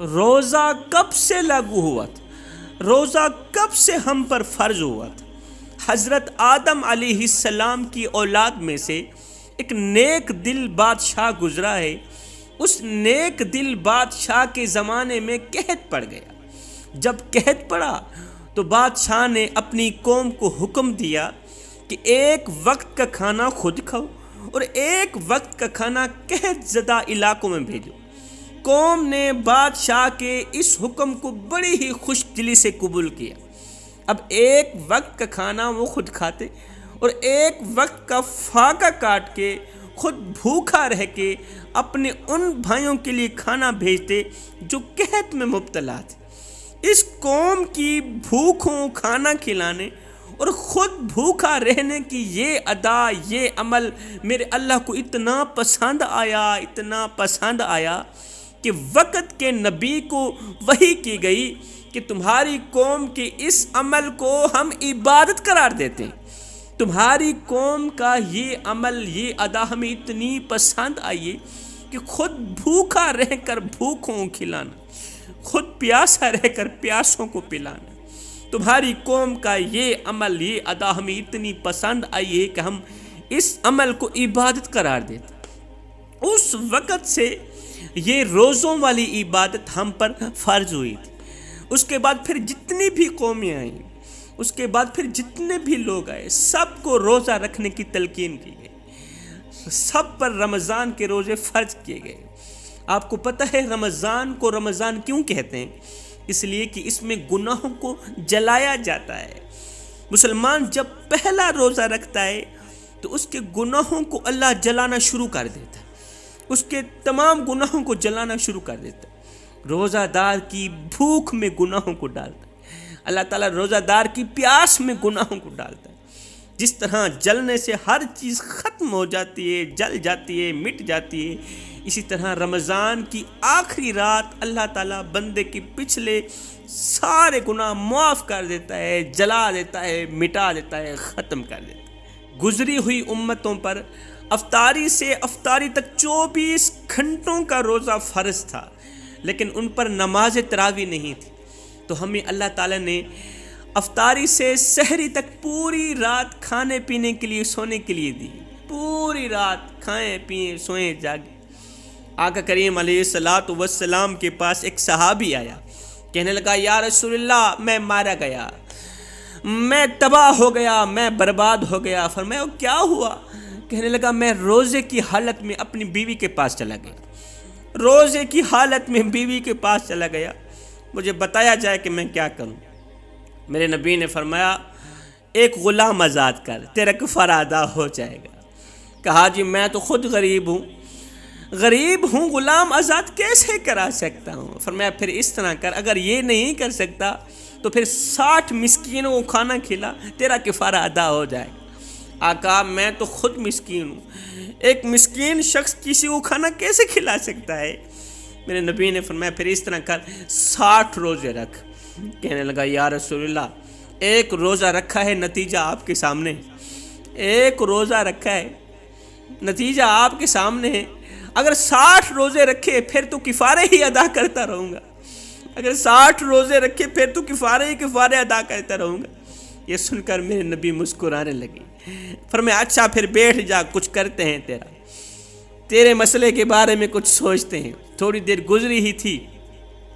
روزہ کب سے لاگو ہوا تھا؟ روزہ کب سے ہم پر فرض ہوا تھا؟ حضرت آدم علیہ السلام کی اولاد میں سے ایک نیک دل بادشاہ گزرا ہے۔ اس نیک دل بادشاہ کے زمانے میں قحط پڑ گیا۔ جب قحط پڑا تو بادشاہ نے اپنی قوم کو حکم دیا کہ ایک وقت کا کھانا خود کھاؤ اور ایک وقت کا کھانا قحط زدہ علاقوں میں بھیجو۔ قوم نے بادشاہ کے اس حکم کو بڑی ہی خوش دلی سے قبول کیا۔ اب ایک وقت کا کھانا وہ خود کھاتے اور ایک وقت کا فاقہ کاٹ کے خود بھوکا رہ کے اپنے ان بھائیوں کے لیے کھانا بھیجتے جو قحط میں مبتلا تھے۔ اس قوم کی بھوکوں کھانا کھلانے اور خود بھوکا رہنے کی یہ ادا، یہ عمل میرے اللہ کو اتنا پسند آیا کہ وقت کے نبی کو وحی کی گئی کہ تمہاری قوم کے اس عمل کو ہم عبادت قرار دیتے ہیں۔ تمہاری قوم کا یہ عمل، یہ ادا ہمیں اتنی پسند آئی کہ خود بھوکا رہ کر بھوکوں کو کھلانا، خود پیاسا رہ کر پیاسوں کو پلانا۔ تمہاری قوم کا یہ عمل، یہ ادا ہمیں اتنی پسند آئی ہے کہ ہم اس عمل کو عبادت قرار دیتے ہیں۔ اس وقت سے یہ روزوں والی عبادت ہم پر فرض ہوئی تھی۔ اس کے بعد پھر جتنی بھی قومیں آئیں، اس کے بعد پھر جتنے بھی لوگ آئے، سب کو روزہ رکھنے کی تلقین کی گئی، سب پر رمضان کے روزے فرض کیے گئے۔ آپ کو پتہ ہے رمضان کو رمضان کیوں کہتے ہیں؟ اس لیے کہ اس میں گناہوں کو جلایا جاتا ہے۔ مسلمان جب پہلا روزہ رکھتا ہے تو اس کے گناہوں کو اللہ جلانا شروع کر دیتا ہے، اس کے تمام گناہوں کو جلانا شروع کر دیتا ہے۔ روزہ دار کی بھوک میں گناہوں کو ڈالتا ہے، اللہ تعالیٰ روزہ دار کی پیاس میں گناہوں کو ڈالتا ہے۔ جس طرح جلنے سے ہر چیز ختم ہو جاتی ہے، جل جاتی ہے، مٹ جاتی ہے، اسی طرح رمضان کی آخری رات اللہ تعالیٰ بندے کے پچھلے سارے گناہ معاف کر دیتا ہے، جلا دیتا ہے، مٹا دیتا ہے، ختم کر دیتا ہے۔ گزری ہوئی امتوں پر افطاری سے افطاری تک 24 گھنٹوں کا روزہ فرض تھا، لیکن ان پر نماز تراویح نہیں تھی، تو ہمیں اللہ تعالیٰ نے افطاری سے سحری تک پوری رات کھانے پینے کے لیے، سونے کے لیے دی۔ پوری رات کھائیں پئیں سوئیں جاگیں۔ آقا کریم علیہ السلام کے پاس ایک صحابی آیا، کہنے لگا یا رسول اللہ میں مارا گیا، میں تباہ ہو گیا، میں برباد ہو گیا۔ فرمایا کیا ہوا؟ کہنے لگا میں روزے کی حالت میں اپنی بیوی کے پاس چلا گیا، روزے کی حالت میں بیوی کے پاس چلا گیا، مجھے بتایا جائے کہ میں کیا کروں۔ میرے نبی نے فرمایا ایک غلام آزاد کر، تیرا کفارہ ادا ہو جائے گا۔ کہا جی میں تو خود غریب ہوں، غلام آزاد کیسے کرا سکتا ہوں؟ فرمایا پھر اس طرح کر، اگر یہ نہیں کر سکتا تو پھر 60 مسکینوں کو کھانا کھلا، تیرا کفارہ ادا ہو جائے گا۔ آقا میں تو خود مسکین ہوں، ایک مسکین شخص کسی کو کھانا کیسے کھلا سکتا ہے؟ میرے نبی نے فرمایا پھر اس طرح کر 60 روزے رکھ۔ کہنے لگا یا رسول اللہ ایک روزہ رکھا ہے، نتیجہ آپ کے سامنے، ایک روزہ رکھا ہے، نتیجہ آپ کے سامنے ہے، اگر 60 روزے رکھے پھر تو کفارے ہی ادا کرتا رہوں گا، اگر 60 روزے رکھے پھر تو کفارے ادا کرتا رہوں گا۔ یہ سن کر میرے نبی مسکرانے لگے، فرمایا اچھا پھر بیٹھ جا، کچھ کرتے ہیں، تیرے مسئلے کے بارے میں کچھ سوچتے ہیں۔ تھوڑی دیر گزری ہی تھی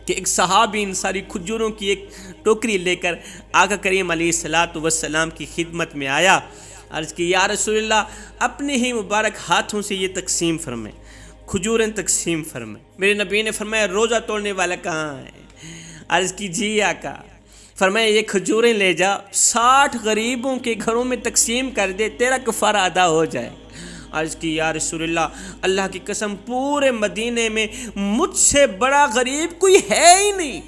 کہ ایک صحابی ان ساری کھجوروں کی ایک ٹوکری لے کر آقا کریم علیہ السلام کی خدمت میں آیا، عرض کی یا رسول اللہ اپنے ہی مبارک ہاتھوں سے یہ تقسیم فرمائیں، کھجوریں تقسیم فرمائیں۔ میرے نبی نے فرمایا روزہ توڑنے والا کہاں ہے؟ عرض کی جی آقا۔ فرمایا یہ کھجوریں لے جا، 60 غریبوں کے گھروں میں تقسیم کر دے، تیرا کفارہ ادا ہو جائے۔ عرض کی یا رسول اللہ کی قسم پورے مدینے میں مجھ سے بڑا غریب کوئی ہے ہی نہیں،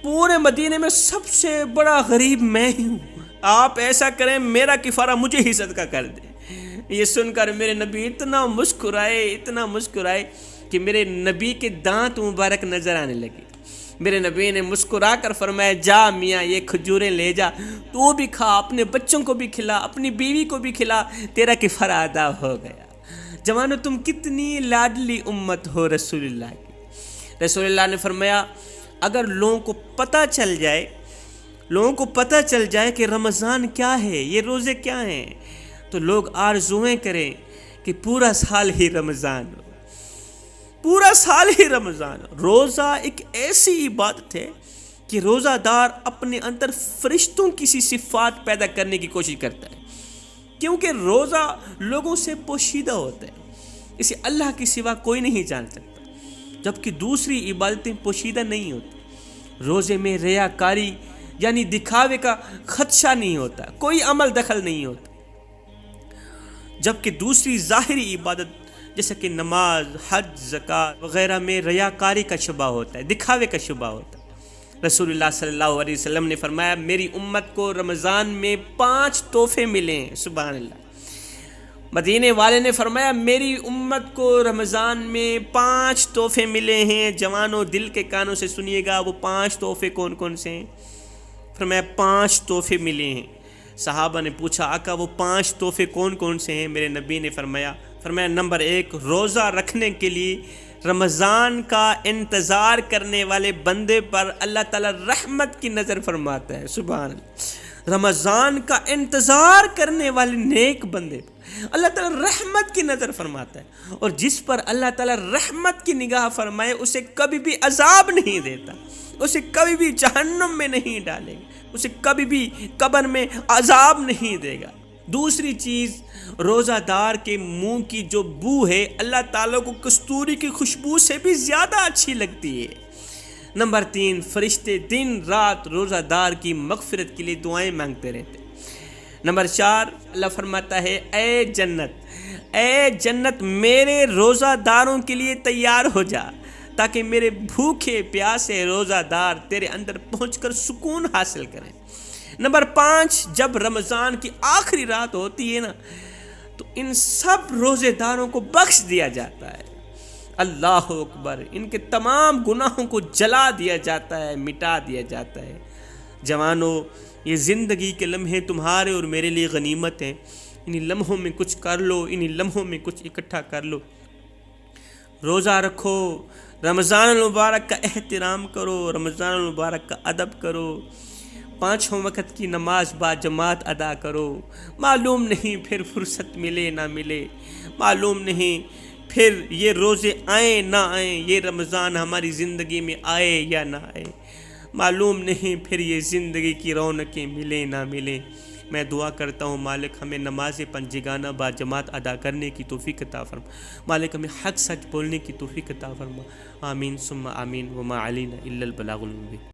پورے مدینے میں سب سے بڑا غریب میں ہی ہوں، آپ ایسا کریں میرا کفارہ مجھے ہی صدقہ کر دیں۔ یہ سن کر میرے نبی اتنا مسکرائے کہ میرے نبی کے دانت مبارک نظر آنے لگے۔ میرے نبی نے مسکرا کر فرمایا جا میاں یہ کھجوریں لے جا، تو بھی کھا، اپنے بچوں کو بھی کھلا، اپنی بیوی کو بھی کھلا، تیرا کفارہ ادا ہو گیا۔ جوانو تم کتنی لاڈلی امت ہو رسول اللہ کی، رسول اللہ نے فرمایا اگر لوگوں کو پتہ چل جائے کہ رمضان کیا ہے، یہ روزے کیا ہیں، تو لوگ آرزویں کریں کہ پورا سال ہی رمضان ہو، پورا سال ہی رمضان ہو۔ روزہ ایک ایسی عبادت ہے کہ روزہ دار اپنے اندر فرشتوں کی سی صفات پیدا کرنے کی کوشش کرتا ہے، کیونکہ روزہ لوگوں سے پوشیدہ ہوتا ہے، اسے اللہ کے سوا کوئی نہیں جان سکتا، جبکہ دوسری عبادتیں پوشیدہ نہیں ہوتی۔ روزے میں ریاکاری یعنی دکھاوے کا خدشہ نہیں ہوتا، کوئی عمل دخل نہیں ہوتا، جبکہ دوسری ظاہری عبادت جیسے کہ نماز، حج، زکوٰۃ وغیرہ میں ریاکاری کا شبہ ہوتا ہے، دکھاوے کا شبہ ہوتا ہے۔ رسول اللہ صلی اللہ علیہ وسلم نے فرمایا میری امت کو رمضان میں 5 تحفے ملے ہیں، سبحان اللہ۔ مدینے والے نے فرمایا میری امت کو رمضان میں 5 تحفے ملے ہیں، جوانوں دل کے کانوں سے سنیے گا، وہ 5 تحفے کون کون سے ہیں؟ فرمایا 5 تحفے ملے ہیں۔ صحابہ نے پوچھا آقا وہ 5 تحفے کون کون سے ہیں؟ میرے نبی نے فرمایا نمبر 1 روزہ رکھنے کے لیے رمضان کا انتظار کرنے والے بندے پر اللہ تعالیٰ رحمت کی نظر فرماتا ہے، سبحان اللہ۔ رمضان کا انتظار کرنے والے نیک بندے پر اللہ تعالیٰ رحمت کی نظر فرماتا ہے، اور جس پر اللہ تعالیٰ رحمت کی نگاہ فرمائے اسے کبھی بھی عذاب نہیں دیتا، اسے کبھی بھی جہنم میں نہیں ڈالے گا، اسے کبھی بھی قبر میں عذاب نہیں دے گا۔ دوسری چیز روزہ دار کے منہ کی جو بو ہے اللہ تعالیٰ کو کستوری کی خوشبو سے بھی زیادہ اچھی لگتی ہے۔ نمبر 3 فرشتے دن رات روزہ دار کی مغفرت کے لیے دعائیں مانگتے رہتے۔ نمبر 4 اللہ فرماتا ہے اے جنت میرے روزہ داروں کے لیے تیار ہو جا، تاکہ میرے بھوکے پیاسے روزہ دار تیرے اندر پہنچ کر سکون حاصل کریں۔ نمبر 5 جب رمضان کی آخری رات ہوتی ہے نا تو ان سب روزے داروں کو بخش دیا جاتا ہے، اللہ اکبر، ان کے تمام گناہوں کو جلا دیا جاتا ہے، مٹا دیا جاتا ہے۔ جوانوں یہ زندگی کے لمحے تمہارے اور میرے لیے غنیمت ہیں، انہی لمحوں میں کچھ کر لو، انہی لمحوں میں کچھ اکٹھا کر لو، روزہ رکھو، رمضان المبارک کا احترام کرو، رمضان المبارک کا ادب کرو، 5 وقت کی نماز با جماعت ادا کرو، معلوم نہیں پھر فرصت ملے نہ ملے، معلوم نہیں پھر یہ روزے آئیں نہ آئیں، یہ رمضان ہماری زندگی میں آئے یا نہ آئے، معلوم نہیں پھر یہ زندگی کی رونقیں ملیں نہ ملیں۔ میں دعا کرتا ہوں مالک ہمیں نماز پنجگانہ با جماعت ادا کرنے کی توفیق عطا فرما، مالک ہمیں حق سچ بولنے کی توفیق عطا فرما، آمین ثم آمین، وما علینا الا البلاغ المبین۔